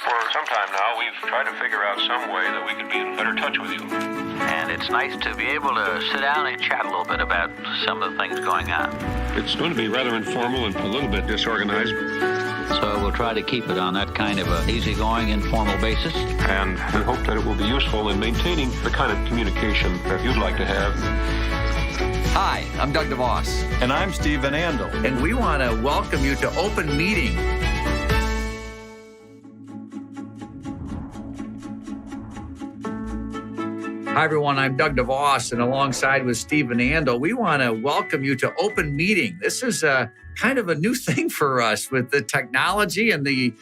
For some time now, we've tried to figure out some way that we could be in better touch with you. And it's nice to be able to sit down and chat a little bit about some of the things going on. It's going to be rather informal and a little bit disorganized. So we'll try to keep it on that kind of an easygoing, informal basis. And we hope that it will be useful in maintaining the kind of communication that you'd like to have. Hi, I'm Doug DeVos. And I'm Stephen Andel. And we want to welcome you to Open Meeting. Hi, everyone. I'm Doug DeVos, and alongside with Stephen Andel, we want to welcome you to Open Meeting. This is kind of a new thing for us with the technology and the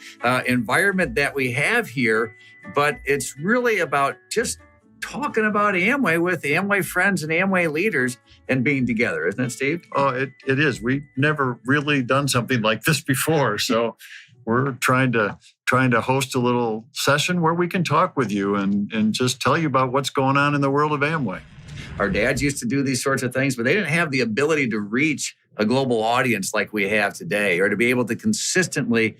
environment that we have here, but it's really about just talking about Amway with Amway friends and Amway leaders and being together, isn't it, Steve? Oh, it is. We've never really done something like this before, so we're trying to host a little session where we can talk with you and just tell you about what's going on in the world of Amway. Our dads used to do these sorts of things, but they didn't have the ability to reach a global audience like we have today, or to be able to consistently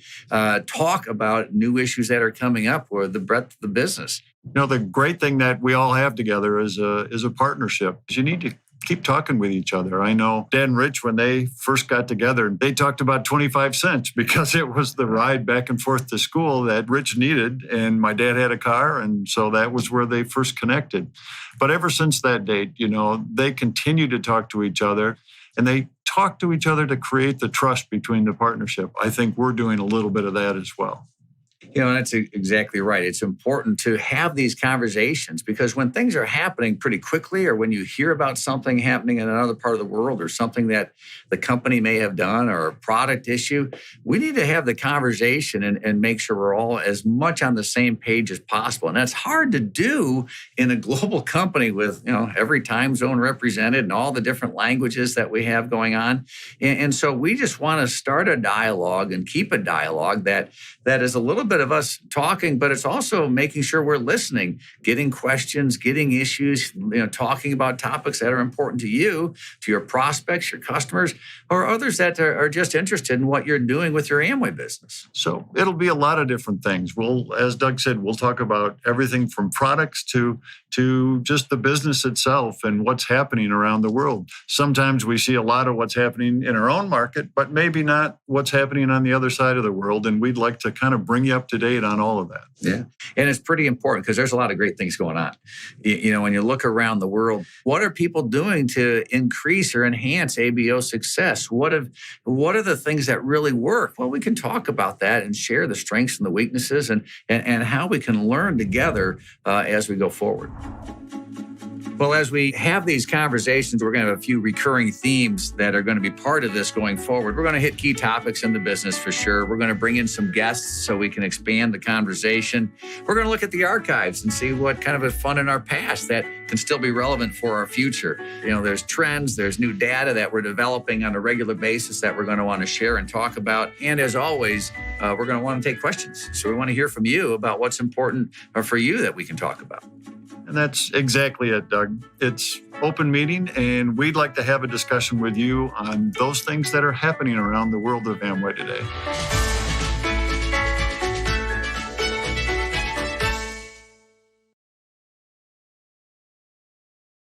talk about new issues that are coming up or the breadth of the business. You know, the great thing that we all have together is a partnership. You need to keep talking with each other. I know Dad and Rich, when they first got together, they talked about 25 cents because it was the ride back and forth to school that Rich needed. And my dad had a car. And so that was where they first connected. But ever since that date, you know, they continue to talk to each other, and they talk to each other to create the trust between the partnership. I think we're doing a little bit of that as well. You know, that's exactly right. It's important to have these conversations because when things are happening pretty quickly, or when you hear about something happening in another part of the world, or something that the company may have done, or a product issue, we need to have the conversation and make sure we're all as much on the same page as possible. And that's hard to do in a global company with, you know, every time zone represented and all the different languages that we have going on. And so we just want to start a dialogue and keep a dialogue that is a little bit of us talking, but it's also making sure we're listening, getting questions, getting issues, you know, talking about topics that are important to you, to your prospects, your customers, or others that are just interested in what you're doing with your Amway business. So it'll be a lot of different things. We'll, as Doug said, we'll talk about everything from products to just the business itself and what's happening around the world. Sometimes we see a lot of what's happening in our own market, but maybe not what's happening on the other side of the world. And we'd like to kind of bring you up to date on all of that. Yeah. And it's pretty important because there's a lot of great things going on. You know, when you look around the world, what are people doing to increase or enhance ABO success? What are the things that really work? Well, we can talk about that and share the strengths and the weaknesses and how we can learn together as we go forward. Well, as we have these conversations, we're going to have a few recurring themes that are going to be part of this going forward. We're going to hit key topics in the business for sure. We're going to bring in some guests so we can expand the conversation. We're going to look at the archives and see what kind of is fun in our past that can still be relevant for our future. You know, there's trends, there's new data that we're developing on a regular basis that we're going to want to share and talk about. And as always, we're going to want to take questions. So we want to hear from you about what's important for you that we can talk about. And that's exactly it, Doug. It's Open Meeting, and we'd like to have a discussion with you on those things that are happening around the world of Amway today.